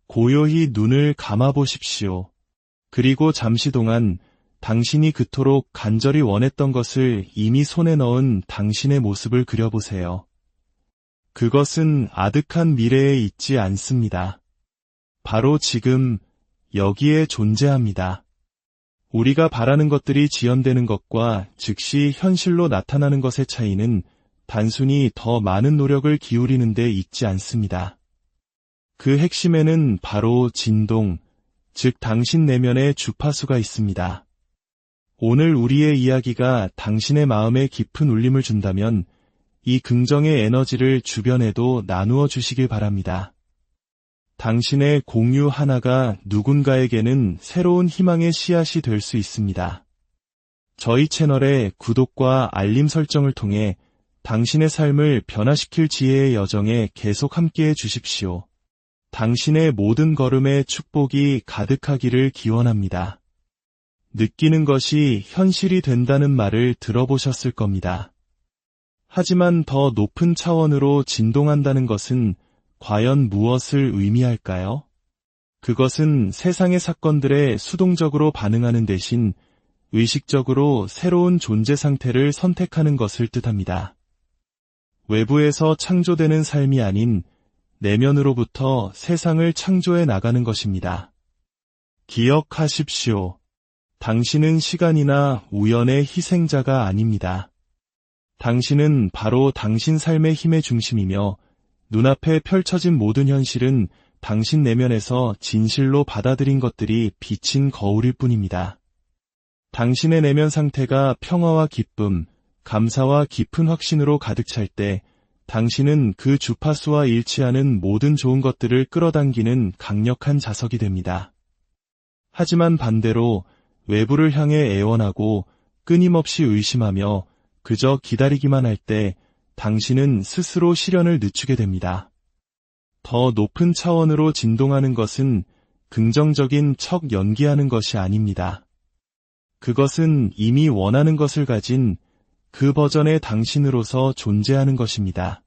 고요히 눈을 감아보십시오. 그리고 잠시 동안 당신이 그토록 간절히 원했던 것을 이미 손에 넣은 당신의 모습을 그려보세요. 그것은 아득한 미래에 있지 않습니다. 바로 지금 여기에 존재합니다. 우리가 바라는 것들이 지연되는 것과 즉시 현실로 나타나는 것의 차이는 단순히 더 많은 노력을 기울이는 데 있지 않습니다. 그 핵심에는 바로 진동, 즉 당신 내면의 주파수가 있습니다. 오늘 우리의 이야기가 당신의 마음에 깊은 울림을 준다면 이 긍정의 에너지를 주변에도 나누어 주시길 바랍니다. 당신의 공유 하나가 누군가에게는 새로운 희망의 씨앗이 될 수 있습니다. 저희 채널의 구독과 알림 설정을 통해 당신의 삶을 변화시킬 지혜의 여정에 계속 함께해 주십시오. 당신의 모든 걸음에 축복이 가득하기를 기원합니다. 느끼는 것이 현실이 된다는 말을 들어보셨을 겁니다. 하지만 더 높은 차원으로 진동한다는 것은 과연 무엇을 의미할까요? 그것은 세상의 사건들에 수동적으로 반응하는 대신 의식적으로 새로운 존재 상태를 선택하는 것을 뜻합니다. 외부에서 창조되는 삶이 아닌 내면으로부터 세상을 창조해 나가는 것입니다. 기억하십시오. 당신은 시간이나 우연의 희생자가 아닙니다. 당신은 바로 당신 삶의 힘의 중심이며 눈앞에 펼쳐진 모든 현실은 당신 내면에서 진실로 받아들인 것들이 비친 거울일 뿐입니다. 당신의 내면 상태가 평화와 기쁨, 감사와 깊은 확신으로 가득 찰 때 당신은 그 주파수와 일치하는 모든 좋은 것들을 끌어당기는 강력한 자석이 됩니다. 하지만 반대로 외부를 향해 애원하고 끊임없이 의심하며 그저 기다리기만 할 때 당신은 스스로 시련을 늦추게 됩니다. 더 높은 차원으로 진동하는 것은 긍정적인 척 연기하는 것이 아닙니다. 그것은 이미 원하는 것을 가진 그 버전의 당신으로서 존재하는 것입니다.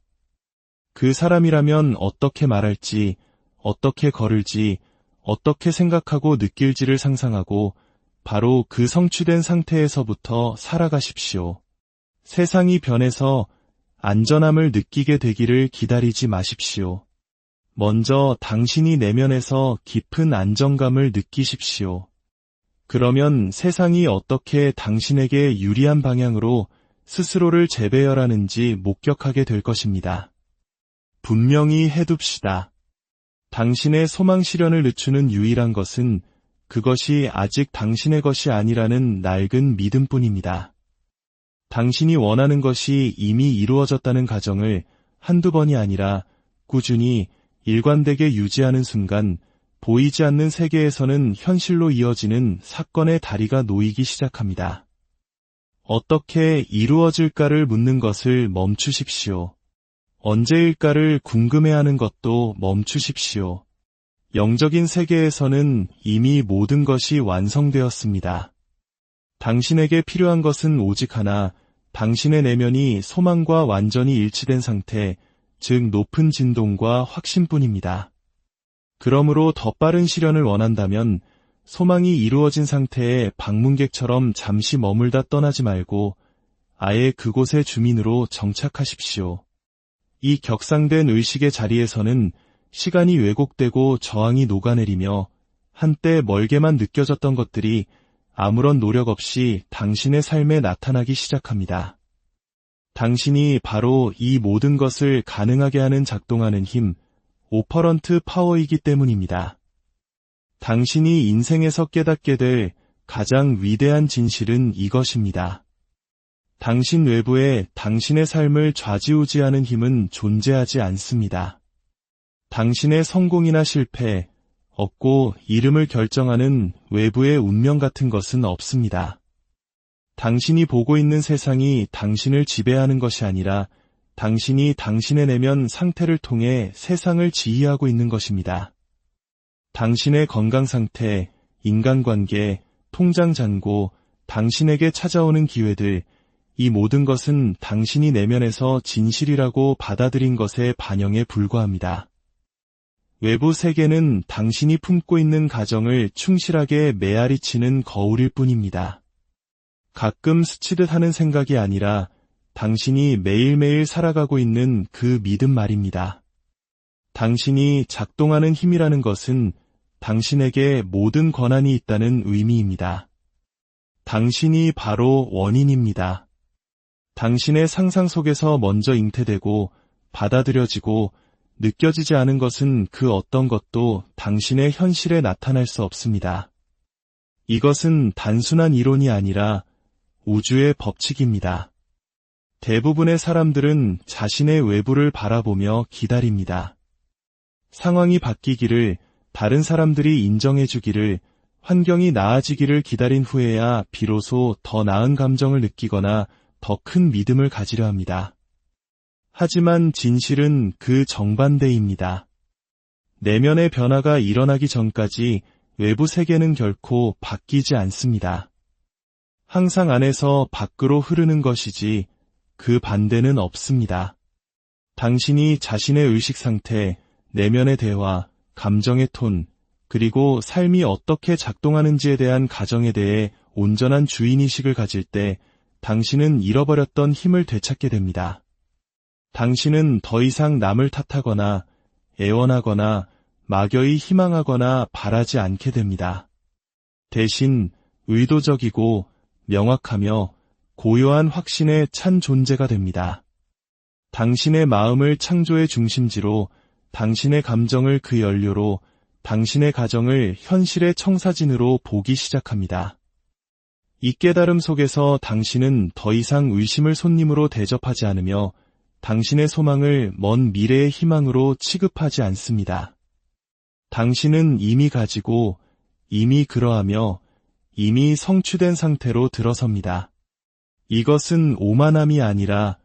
그 사람이라면 어떻게 말할지, 어떻게 걸을지, 어떻게 생각하고 느낄지를 상상하고 바로 그 성취된 상태에서부터 살아가십시오. 세상이 변해서 안전함을 느끼게 되기를 기다리지 마십시오. 먼저 당신이 내면에서 깊은 안정감을 느끼십시오. 그러면 세상이 어떻게 당신에게 유리한 방향으로 스스로를 재배열하는지 목격하게 될 것입니다. 분명히 해둡시다. 당신의 소망 실현을 늦추는 유일한 것은 그것이 아직 당신의 것이 아니라는 낡은 믿음뿐입니다. 당신이 원하는 것이 이미 이루어졌다는 가정을 한두 번이 아니라 꾸준히 일관되게 유지하는 순간 보이지 않는 세계에서는 현실로 이어지는 사건의 다리가 놓이기 시작합니다. 어떻게 이루어질까를 묻는 것을 멈추십시오. 언제일까를 궁금해하는 것도 멈추십시오. 영적인 세계에서는 이미 모든 것이 완성되었습니다. 당신에게 필요한 것은 오직 하나, 당신의 내면이 소망과 완전히 일치된 상태, 즉 높은 진동과 확신뿐입니다. 그러므로 더 빠른 실현을 원한다면 소망이 이루어진 상태에 방문객처럼 잠시 머물다 떠나지 말고 아예 그곳의 주민으로 정착하십시오. 이 격상된 의식의 자리에서는 시간이 왜곡되고 저항이 녹아내리며 한때 멀게만 느껴졌던 것들이 아무런 노력 없이 당신의 삶에 나타나기 시작합니다. 당신이 바로 이 모든 것을 가능하게 하는 작동하는 힘, 오퍼런트 파워이기 때문입니다. 당신이 인생에서 깨닫게 될 가장 위대한 진실은 이것입니다. 당신 외부에 당신의 삶을 좌지우지하는 힘은 존재하지 않습니다. 당신의 성공이나 실패, 얻고 이름을 결정하는 외부의 운명 같은 것은 없습니다. 당신이 보고 있는 세상이 당신을 지배하는 것이 아니라 당신이 당신의 내면 상태를 통해 세상을 지휘하고 있는 것입니다. 당신의 건강 상태, 인간관계, 통장 잔고, 당신에게 찾아오는 기회들, 이 모든 것은 당신이 내면에서 진실이라고 받아들인 것의 반영에 불과합니다. 외부 세계는 당신이 품고 있는 가정을 충실하게 메아리치는 거울일 뿐입니다. 가끔 스치듯 하는 생각이 아니라 당신이 매일매일 살아가고 있는 그 믿음 말입니다. 당신이 작동하는 힘이라는 것은 당신에게 모든 권한이 있다는 의미입니다. 당신이 바로 원인입니다. 당신의 상상 속에서 먼저 잉태되고 받아들여지고 느껴지지 않은 것은 그 어떤 것도 당신의 현실에 나타날 수 없습니다. 이것은 단순한 이론이 아니라 우주의 법칙입니다. 대부분의 사람들은 자신의 외부를 바라보며 기다립니다. 상황이 바뀌기를, 다른 사람들이 인정해주기를, 환경이 나아지기를 기다린 후에야 비로소 더 나은 감정을 느끼거나 더 큰 믿음을 가지려 합니다. 하지만 진실은 그 정반대입니다. 내면의 변화가 일어나기 전까지 외부 세계는 결코 바뀌지 않습니다. 항상 안에서 밖으로 흐르는 것이지 그 반대는 없습니다. 당신이 자신의 의식 상태, 내면의 대화, 감정의 톤, 그리고 삶이 어떻게 작동하는지에 대한 가정에 대해 온전한 주인의식을 가질 때 당신은 잃어버렸던 힘을 되찾게 됩니다. 당신은 더 이상 남을 탓하거나 애원하거나 막연히 희망하거나 바라지 않게 됩니다. 대신 의도적이고 명확하며 고요한 확신에 찬 존재가 됩니다. 당신의 마음을 창조의 중심지로, 당신의 감정을 그 연료로, 당신의 가정을 현실의 청사진으로 보기 시작합니다. 이 깨달음 속에서 당신은 더 이상 의심을 손님으로 대접하지 않으며 당신의 소망을 먼 미래의 희망으로 취급하지 않습니다. 당신은 이미 가지고, 이미 그러하며, 이미 성취된 상태로 들어섭니다. 이것은 오만함이 아니라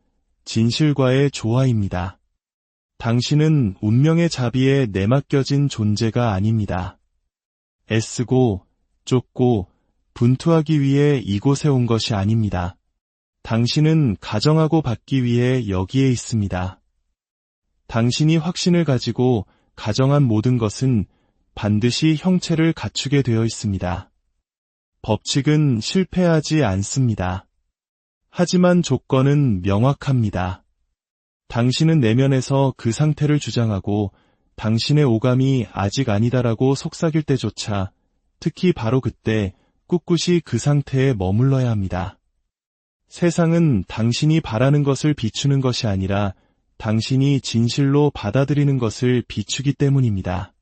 진실과의 조화입니다. 당신은 운명의 자비에 내맡겨진 존재가 아닙니다. 애쓰고, 쫓고, 분투하기 위해 이곳에 온 것이 아닙니다. 당신은 가정하고 받기 위해 여기에 있습니다. 당신이 확신을 가지고 가정한 모든 것은 반드시 형체를 갖추게 되어 있습니다. 법칙은 실패하지 않습니다. 하지만 조건은 명확합니다. 당신은 내면에서 그 상태를 주장하고 당신의 오감이 아직 아니다라고 속삭일 때조차, 특히 바로 그때 꿋꿋이 그 상태에 머물러야 합니다. 세상은 당신이 바라는 것을 비추는 것이 아니라 당신이 진실로 받아들이는 것을 비추기 때문입니다.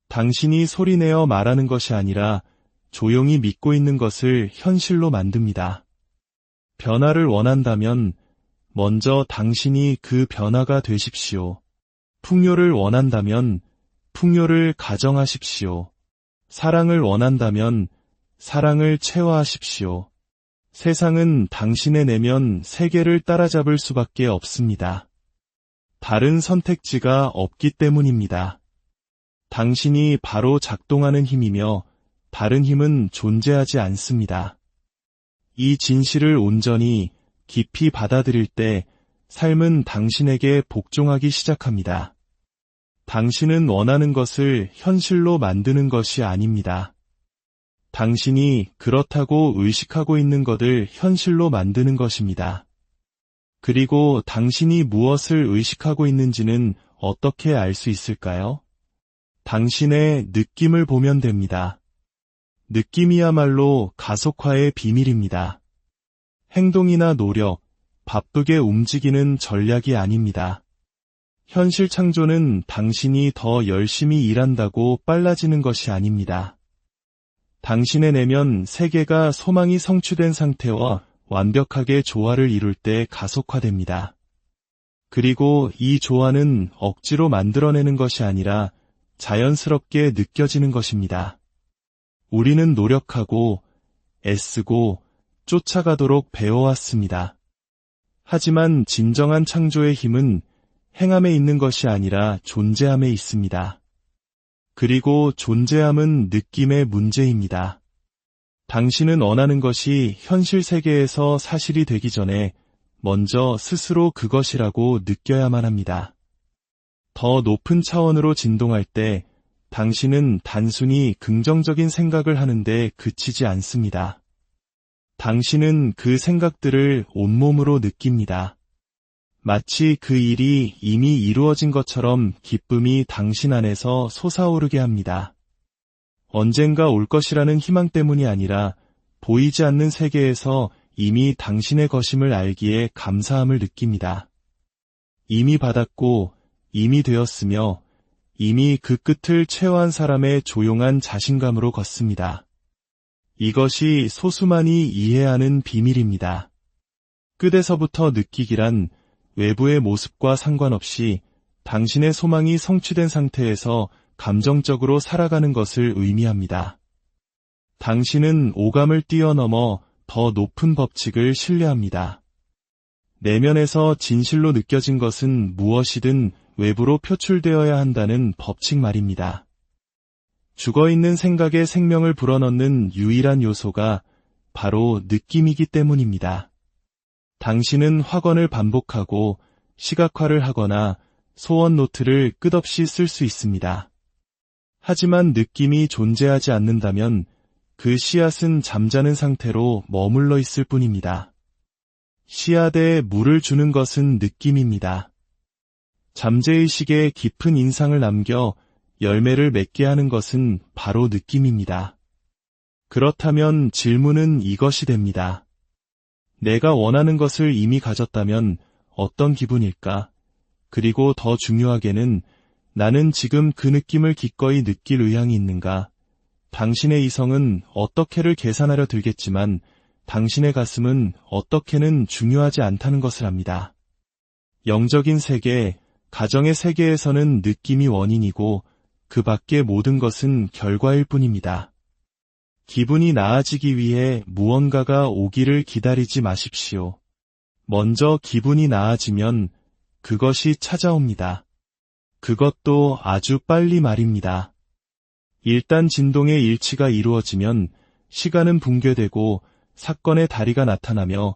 당신이 소리내어 말하는 것이 아니라 조용히 믿고 있는 것을 현실로 만듭니다. 변화를 원한다면 먼저 당신이 그 변화가 되십시오. 풍요를 원한다면 풍요를 가정하십시오. 사랑을 원한다면 사랑을 체화하십시오. 세상은 당신의 내면 세계를 따라잡을 수밖에 없습니다. 다른 선택지가 없기 때문입니다. 당신이 바로 작동하는 힘이며 다른 힘은 존재하지 않습니다. 이 진실을 온전히 깊이 받아들일 때 삶은 당신에게 복종하기 시작합니다. 당신은 원하는 것을 현실로 만드는 것이 아닙니다. 당신이 그렇다고 의식하고 있는 것을 현실로 만드는 것입니다. 그리고 당신이 무엇을 의식하고 있는지는 어떻게 알 수 있을까요? 당신의 느낌을 보면 됩니다. 느낌이야말로 가속화의 비밀입니다. 행동이나 노력, 바쁘게 움직이는 전략이 아닙니다. 현실 창조는 당신이 더 열심히 일한다고 빨라지는 것이 아닙니다. 당신의 내면 세계가 소망이 성취된 상태와 완벽하게 조화를 이룰 때 가속화됩니다. 그리고 이 조화는 억지로 만들어내는 것이 아니라 자연스럽게 느껴지는 것입니다. 우리는 노력하고 애쓰고 쫓아가도록 배워왔습니다. 하지만 진정한 창조의 힘은 행함에 있는 것이 아니라 존재함에 있습니다. 그리고 존재함은 느낌의 문제입니다. 당신은 원하는 것이 현실 세계에서 사실이 되기 전에 먼저 스스로 그것이라고 느껴야만 합니다. 더 높은 차원으로 진동할 때 당신은 단순히 긍정적인 생각을 하는데 그치지 않습니다. 당신은 그 생각들을 온몸으로 느낍니다. 마치 그 일이 이미 이루어진 것처럼 기쁨이 당신 안에서 솟아오르게 합니다. 언젠가 올 것이라는 희망 때문이 아니라 보이지 않는 세계에서 이미 당신의 것임을 알기에 감사함을 느낍니다. 이미 받았고 이미 되었으며 이미 그 끝을 체화한 사람의 조용한 자신감으로 걷습니다. 이것이 소수만이 이해하는 비밀입니다. 끝에서부터 느끼기란 외부의 모습과 상관없이 당신의 소망이 성취된 상태에서 감정적으로 살아가는 것을 의미합니다. 당신은 오감을 뛰어넘어 더 높은 법칙을 신뢰합니다. 내면에서 진실로 느껴진 것은 무엇이든 외부로 표출되어야 한다는 법칙 말입니다. 죽어있는 생각에 생명을 불어넣는 유일한 요소가 바로 느낌이기 때문입니다. 당신은 확언을 반복하고 시각화를 하거나 소원 노트를 끝없이 쓸 수 있습니다. 하지만 느낌이 존재하지 않는다면 그 씨앗은 잠자는 상태로 머물러 있을 뿐입니다. 씨앗에 물을 주는 것은 느낌입니다. 잠재의식에 깊은 인상을 남겨 열매를 맺게 하는 것은 바로 느낌입니다. 그렇다면 질문은 이것이 됩니다. 내가 원하는 것을 이미 가졌다면 어떤 기분일까? 그리고 더 중요하게는 나는 지금 그 느낌을 기꺼이 느낄 의향이 있는가? 당신의 이성은 어떻게를 계산하려 들겠지만 당신의 가슴은 어떻게는 중요하지 않다는 것을 압니다. 영적인 세계, 가정의 세계에서는 느낌이 원인이고 그 밖의 모든 것은 결과일 뿐입니다. 기분이 나아지기 위해 무언가가 오기를 기다리지 마십시오. 먼저 기분이 나아지면 그것이 찾아옵니다. 그것도 아주 빨리 말입니다. 일단 진동의 일치가 이루어지면 시간은 붕괴되고 사건의 다리가 나타나며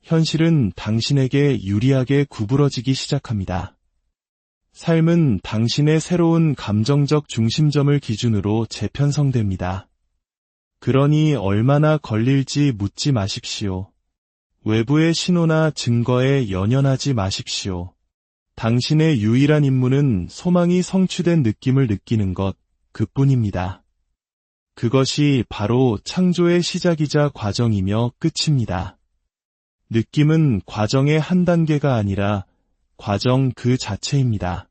현실은 당신에게 유리하게 구부러지기 시작합니다. 삶은 당신의 새로운 감정적 중심점을 기준으로 재편성됩니다. 그러니 얼마나 걸릴지 묻지 마십시오. 외부의 신호나 증거에 연연하지 마십시오. 당신의 유일한 임무는 소망이 성취된 느낌을 느끼는 것, 그뿐입니다. 그것이 바로 창조의 시작이자 과정이며 끝입니다. 느낌은 과정의 한 단계가 아니라 과정 그 자체입니다.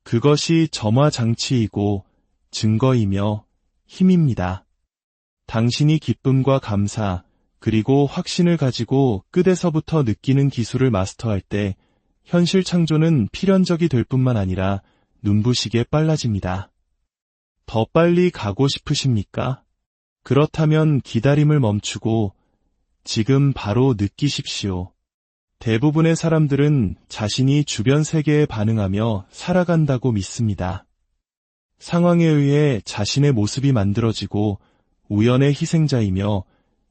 그것이 점화 장치이고 증거이며 힘입니다. 당신이 기쁨과 감사, 그리고 확신을 가지고 끝에서부터 느끼는 기술을 마스터할 때 현실 창조는 필연적이 될 뿐만 아니라 눈부시게 빨라집니다. 더 빨리 가고 싶으십니까? 그렇다면 기다림을 멈추고 지금 바로 느끼십시오. 대부분의 사람들은 자신이 주변 세계에 반응하며 살아간다고 믿습니다. 상황에 의해 자신의 모습이 만들어지고 우연의 희생자이며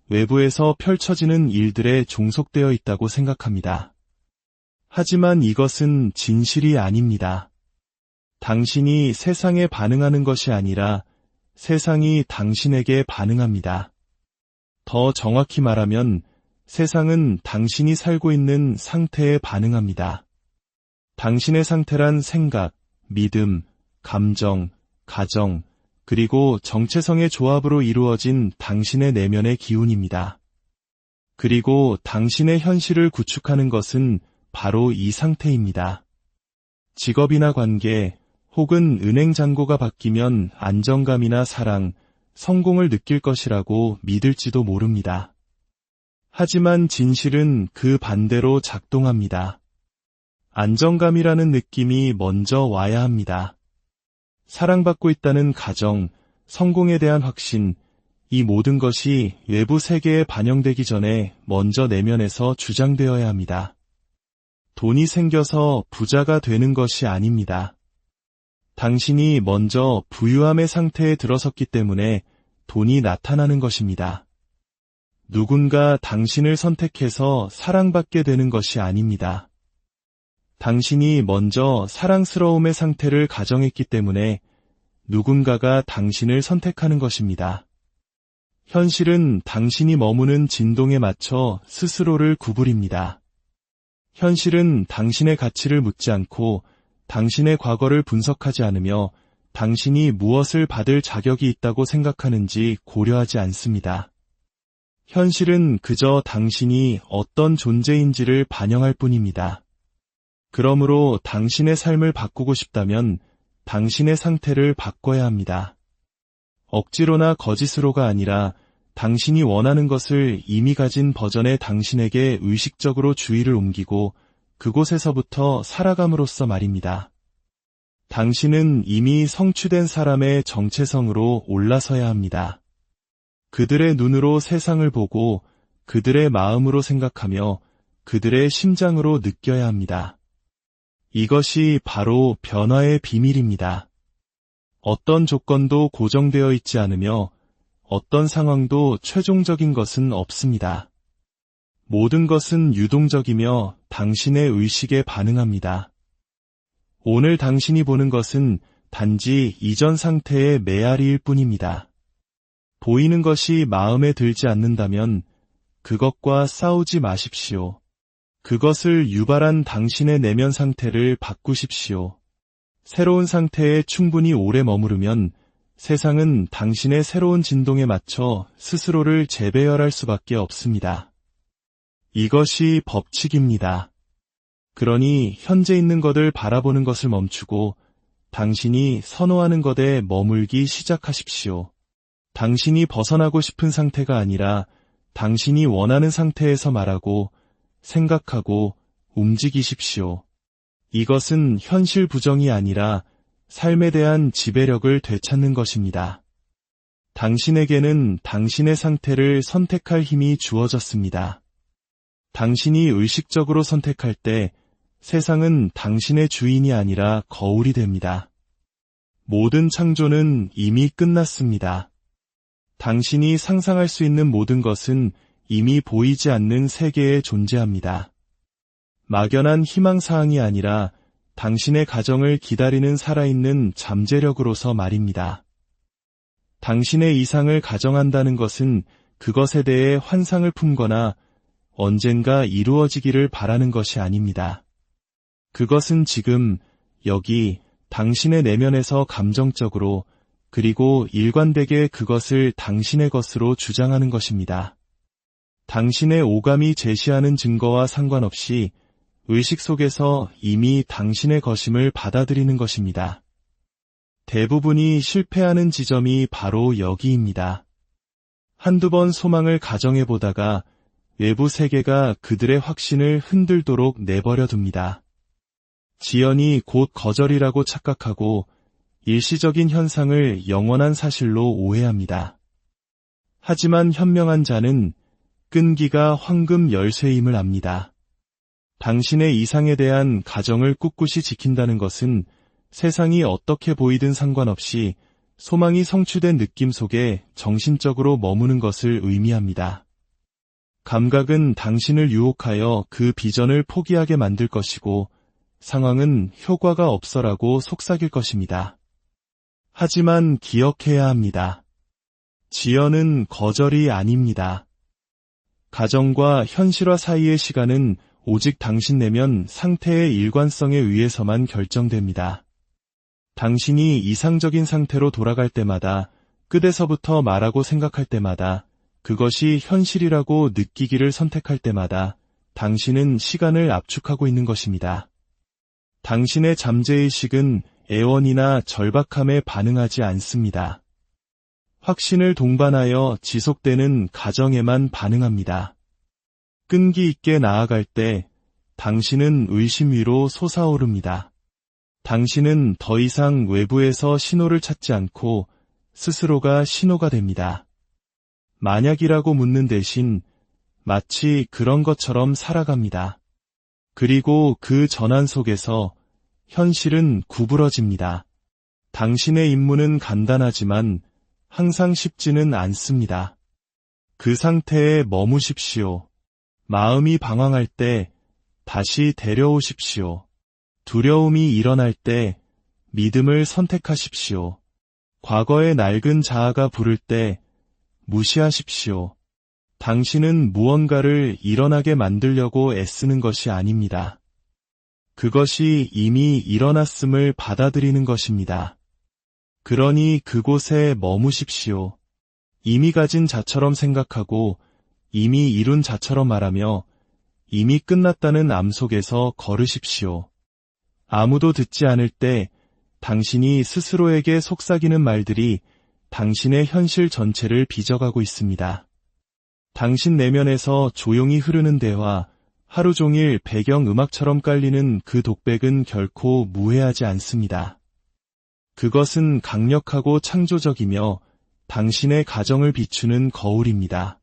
외부에서 펼쳐지는 일들에 종속되어 있다고 생각합니다. 하지만 이것은 진실이 아닙니다. 당신이 세상에 반응하는 것이 아니라 세상이 당신에게 반응합니다. 더 정확히 말하면 세상은 당신이 살고 있는 상태에 반응합니다. 당신의 상태란 생각, 믿음, 감정, 가정, 그리고 정체성의 조합으로 이루어진 당신의 내면의 기운입니다. 그리고 당신의 현실을 구축하는 것은 바로 이 상태입니다. 직업이나 관계, 혹은 은행 잔고가 바뀌면 안정감이나 사랑, 성공을 느낄 것이라고 믿을지도 모릅니다. 하지만 진실은 그 반대로 작동합니다. 안정감이라는 느낌이 먼저 와야 합니다. 사랑받고 있다는 가정, 성공에 대한 확신, 이 모든 것이 외부 세계에 반영되기 전에 먼저 내면에서 주장되어야 합니다. 돈이 생겨서 부자가 되는 것이 아닙니다. 당신이 먼저 부유함의 상태에 들어섰기 때문에 돈이 나타나는 것입니다. 누군가 당신을 선택해서 사랑받게 되는 것이 아닙니다. 당신이 먼저 사랑스러움의 상태를 가정했기 때문에 누군가가 당신을 선택하는 것입니다. 현실은 당신이 머무는 진동에 맞춰 스스로를 구부립니다. 현실은 당신의 가치를 묻지 않고 당신의 과거를 분석하지 않으며 당신이 무엇을 받을 자격이 있다고 생각하는지 고려하지 않습니다. 현실은 그저 당신이 어떤 존재인지를 반영할 뿐입니다. 그러므로 당신의 삶을 바꾸고 싶다면 당신의 상태를 바꿔야 합니다. 억지로나 거짓으로가 아니라 당신이 원하는 것을 이미 가진 버전의 당신에게 의식적으로 주의를 옮기고 그곳에서부터 살아감으로써 말입니다. 당신은 이미 성취된 사람의 정체성으로 올라서야 합니다. 그들의 눈으로 세상을 보고 그들의 마음으로 생각하며 그들의 심장으로 느껴야 합니다. 이것이 바로 변화의 비밀입니다. 어떤 조건도 고정되어 있지 않으며 어떤 상황도 최종적인 것은 없습니다. 모든 것은 유동적이며 당신의 의식에 반응합니다. 오늘 당신이 보는 것은 단지 이전 상태의 메아리일 뿐입니다. 보이는 것이 마음에 들지 않는다면 그것과 싸우지 마십시오. 그것을 유발한 당신의 내면 상태를 바꾸십시오. 새로운 상태에 충분히 오래 머무르면 세상은 당신의 새로운 진동에 맞춰 스스로를 재배열할 수밖에 없습니다. 이것이 법칙입니다. 그러니 현재 있는 것을 바라보는 것을 멈추고 당신이 선호하는 것에 머물기 시작하십시오. 당신이 벗어나고 싶은 상태가 아니라 당신이 원하는 상태에서 말하고 생각하고 움직이십시오. 이것은 현실 부정이 아니라 삶에 대한 지배력을 되찾는 것입니다. 당신에게는 당신의 상태를 선택할 힘이 주어졌습니다. 당신이 의식적으로 선택할 때 세상은 당신의 주인이 아니라 거울이 됩니다. 모든 창조는 이미 끝났습니다. 당신이 상상할 수 있는 모든 것은 이미 보이지 않는 세계에 존재합니다. 막연한 희망사항이 아니라 당신의 가정을 기다리는 살아있는 잠재력으로서 말입니다. 당신의 이상을 가정한다는 것은 그것에 대해 환상을 품거나 언젠가 이루어지기를 바라는 것이 아닙니다. 그것은 지금, 여기, 당신의 내면에서 감정적으로 그리고 일관되게 그것을 당신의 것으로 주장하는 것입니다. 당신의 오감이 제시하는 증거와 상관없이 의식 속에서 이미 당신의 것임을 받아들이는 것입니다. 대부분이 실패하는 지점이 바로 여기입니다. 한두 번 소망을 가정해 보다가 외부 세계가 그들의 확신을 흔들도록 내버려 둡니다. 지연이 곧 거절이라고 착각하고 일시적인 현상을 영원한 사실로 오해합니다. 하지만 현명한 자는 끈기가 황금 열쇠임을 압니다. 당신의 이상에 대한 가정을 꿋꿋이 지킨다는 것은 세상이 어떻게 보이든 상관없이 소망이 성취된 느낌 속에 정신적으로 머무는 것을 의미합니다. 감각은 당신을 유혹하여 그 비전을 포기하게 만들 것이고 상황은 효과가 없어라고 속삭일 것입니다. 하지만 기억해야 합니다. 지연은 거절이 아닙니다. 가정과 현실화 사이의 시간은 오직 당신 내면 상태의 일관성에 의해서만 결정됩니다. 당신이 이상적인 상태로 돌아갈 때마다, 끝에서부터 말하고 생각할 때마다, 그것이 현실이라고 느끼기를 선택할 때마다 당신은 시간을 압축하고 있는 것입니다. 당신의 잠재의식은 애원이나 절박함에 반응하지 않습니다. 확신을 동반하여 지속되는 가정에만 반응합니다. 끈기 있게 나아갈 때 당신은 의심 위로 솟아오릅니다. 당신은 더 이상 외부에서 신호를 찾지 않고 스스로가 신호가 됩니다. 만약이라고 묻는 대신 마치 그런 것처럼 살아갑니다. 그리고 그 전환 속에서 현실은 구부러집니다. 당신의 임무는 간단하지만 항상 쉽지는 않습니다. 그 상태에 머무십시오. 마음이 방황할 때 다시 데려오십시오. 두려움이 일어날 때 믿음을 선택하십시오. 과거의 낡은 자아가 부를 때 무시하십시오. 당신은 무언가를 일어나게 만들려고 애쓰는 것이 아닙니다. 그것이 이미 일어났음을 받아들이는 것입니다. 그러니 그곳에 머무십시오. 이미 가진 자처럼 생각하고 이미 이룬 자처럼 말하며 이미 끝났다는 암 속에서 걸으십시오. 아무도 듣지 않을 때 당신이 스스로에게 속삭이는 말들이 당신의 현실 전체를 빚어가고 있습니다. 당신 내면에서 조용히 흐르는 대화, 하루 종일 배경 음악처럼 깔리는 그 독백은 결코 무해하지 않습니다. 그것은 강력하고 창조적이며 당신의 가정을 비추는 거울입니다.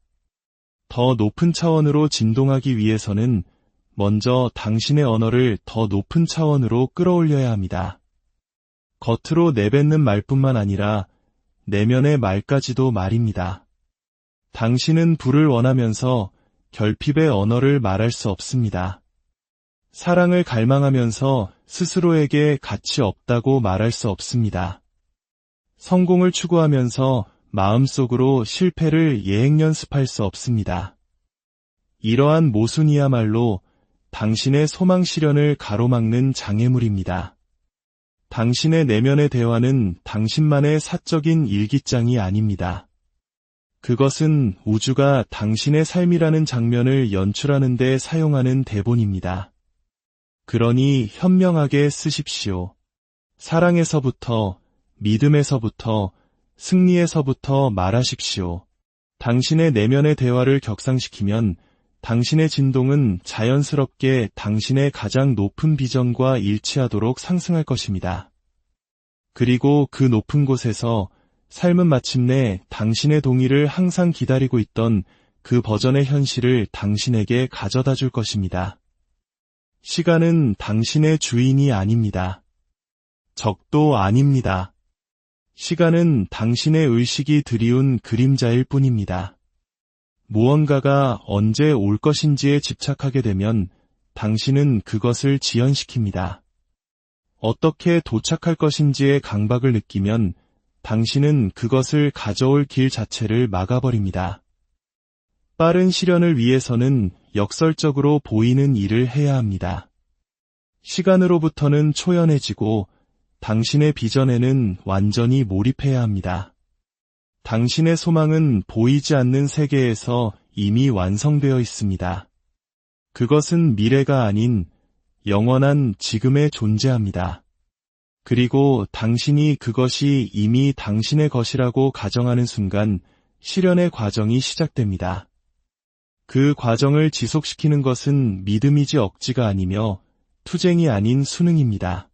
더 높은 차원으로 진동하기 위해서는 먼저 당신의 언어를 더 높은 차원으로 끌어올려야 합니다. 겉으로 내뱉는 말뿐만 아니라 내면의 말까지도 말입니다. 당신은 불을 원하면서 결핍의 언어를 말할 수 없습니다. 사랑을 갈망하면서 스스로에게 가치 없다고 말할 수 없습니다. 성공을 추구하면서 마음속으로 실패를 예행연습할 수 없습니다. 이러한 모순이야말로 당신의 소망 실현을 가로막는 장애물입니다. 당신의 내면의 대화는 당신만의 사적인 일기장이 아닙니다. 그것은 우주가 당신의 삶이라는 장면을 연출하는 데 사용하는 대본입니다. 그러니 현명하게 쓰십시오. 사랑에서부터, 믿음에서부터, 승리에서부터 말하십시오. 당신의 내면의 대화를 격상시키면 당신의 진동은 자연스럽게 당신의 가장 높은 비전과 일치하도록 상승할 것입니다. 그리고 그 높은 곳에서 삶은 마침내 당신의 동의를 항상 기다리고 있던 그 버전의 현실을 당신에게 가져다 줄 것입니다. 시간은 당신의 주인이 아닙니다. 적도 아닙니다. 시간은 당신의 의식이 드리운 그림자일 뿐입니다. 무언가가 언제 올 것인지에 집착하게 되면 당신은 그것을 지연시킵니다. 어떻게 도착할 것인지에 강박을 느끼면 당신은 그것을 가져올 길 자체를 막아버립니다. 빠른 실현을 위해서는 역설적으로 보이는 일을 해야 합니다. 시간으로부터는 초연해지고 당신의 비전에는 완전히 몰입해야 합니다. 당신의 소망은 보이지 않는 세계에서 이미 완성되어 있습니다. 그것은 미래가 아닌 영원한 지금에 존재합니다. 그리고 당신이 그것이 이미 당신의 것이라고 가정하는 순간 실현의 과정이 시작됩니다. 그 과정을 지속시키는 것은 믿음이지 억지가 아니며 투쟁이 아닌 수능입니다.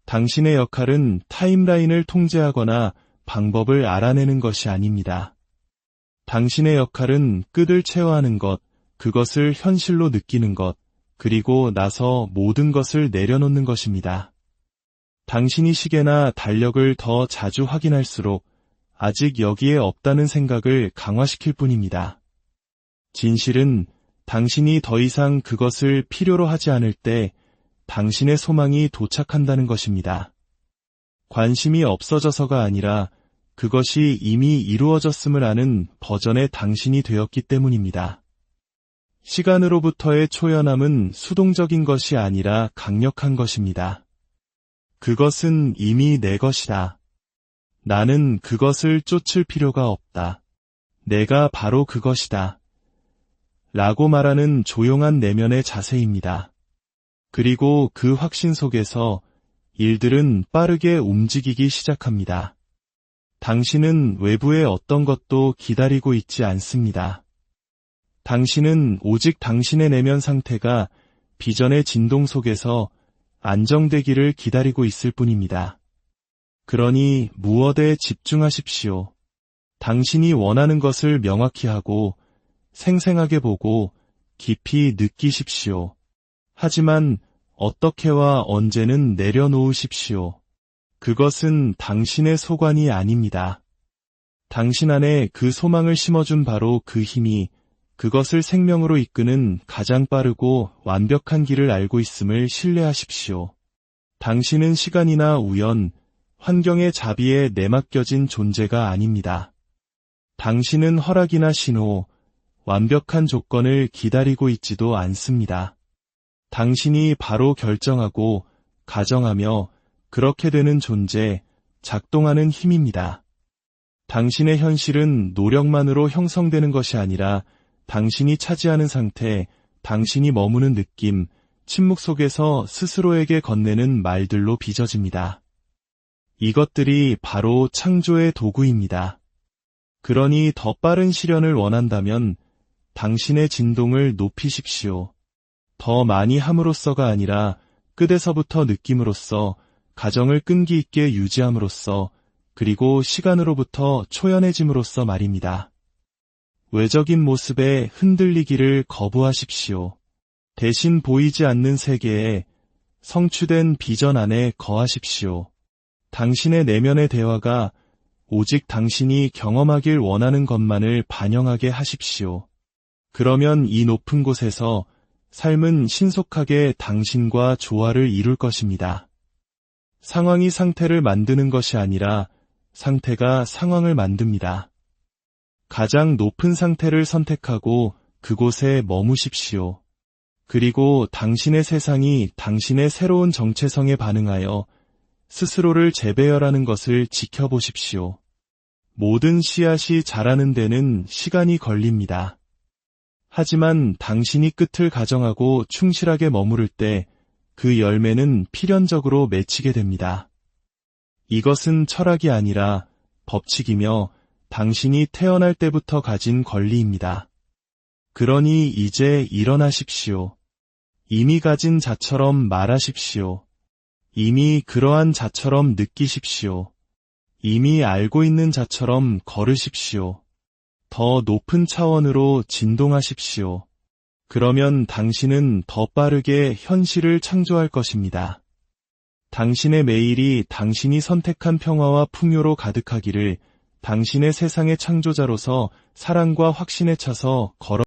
당신의 역할은 타임라인을 통제하거나 방법을 알아내는 것이 아닙니다. 당신의 역할은 끝을 채워하는 것, 그것을 현실로 느끼는 것, 그리고 나서 모든 것을 내려놓는 것입니다. 당신이 시계나 달력을 더 자주 확인할수록 아직 여기에 없다는 생각을 강화시킬 뿐입니다. 진실은 당신이 더 이상 그것을 필요로 하지 않을 때 당신의 소망이 도착한다는 것입니다. 관심이 없어져서가 아니라 그것이 이미 이루어졌음을 아는 버전의 당신이 되었기 때문입니다. 시간으로부터의 초연함은 수동적인 것이 아니라 강력한 것입니다. 그것은 이미 내 것이다. 나는 그것을 쫓을 필요가 없다. 내가 바로 그것이다. 라고 말하는 조용한 내면의 자세입니다. 그리고 그 확신 속에서 일들은 빠르게 움직이기 시작합니다. 당신은 외부의 어떤 것도 기다리고 있지 않습니다. 당신은 오직 당신의 내면 상태가 비전의 진동 속에서 안정되기를 기다리고 있을 뿐입니다. 그러니 무엇에 집중하십시오. 당신이 원하는 것을 명확히 하고 생생하게 보고 깊이 느끼십시오. 하지만 어떻게와 언제는 내려놓으십시오. 그것은 당신의 소관이 아닙니다. 당신 안에 그 소망을 심어준 바로 그 힘이 그것을 생명으로 이끄는 가장 빠르고 완벽한 길을 알고 있음을 신뢰하십시오. 당신은 시간이나 우연, 환경의 자비에 내맡겨진 존재가 아닙니다. 당신은 허락이나 신호, 완벽한 조건을 기다리고 있지도 않습니다. 당신이 바로 결정하고 가정하며 그렇게 되는 존재, 작동하는 힘입니다. 당신의 현실은 노력만으로 형성되는 것이 아니라 당신이 차지하는 상태, 당신이 머무는 느낌, 침묵 속에서 스스로에게 건네는 말들로 빚어집니다. 이것들이 바로 창조의 도구입니다. 그러니 더 빠른 실현을 원한다면 당신의 진동을 높이십시오. 더 많이 함으로써가 아니라 끝에서부터 느낌으로써, 가정을 끈기 있게 유지함으로써, 그리고 시간으로부터 초연해짐으로써 말입니다. 외적인 모습에 흔들리기를 거부하십시오. 대신 보이지 않는 세계에 성취된 비전 안에 거하십시오. 당신의 내면의 대화가 오직 당신이 경험하길 원하는 것만을 반영하게 하십시오. 그러면 이 높은 곳에서 삶은 신속하게 당신과 조화를 이룰 것입니다. 상황이 상태를 만드는 것이 아니라 상태가 상황을 만듭니다. 가장 높은 상태를 선택하고 그곳에 머무십시오. 그리고 당신의 세상이 당신의 새로운 정체성에 반응하여 스스로를 재배열하는 것을 지켜보십시오. 모든 씨앗이 자라는 데는 시간이 걸립니다. 하지만 당신이 끝을 가정하고 충실하게 머무를 때 그 열매는 필연적으로 맺히게 됩니다. 이것은 철학이 아니라 법칙이며 당신이 태어날 때부터 가진 권리입니다. 그러니 이제 일어나십시오. 이미 가진 자처럼 말하십시오. 이미 그러한 자처럼 느끼십시오. 이미 알고 있는 자처럼 걸으십시오. 더 높은 차원으로 진동하십시오. 그러면 당신은 더 빠르게 현실을 창조할 것입니다. 당신의 매일이 당신이 선택한 평화와 풍요로 가득하기를, 당신의 세상의 창조자로서 사랑과 확신에 차서 걸어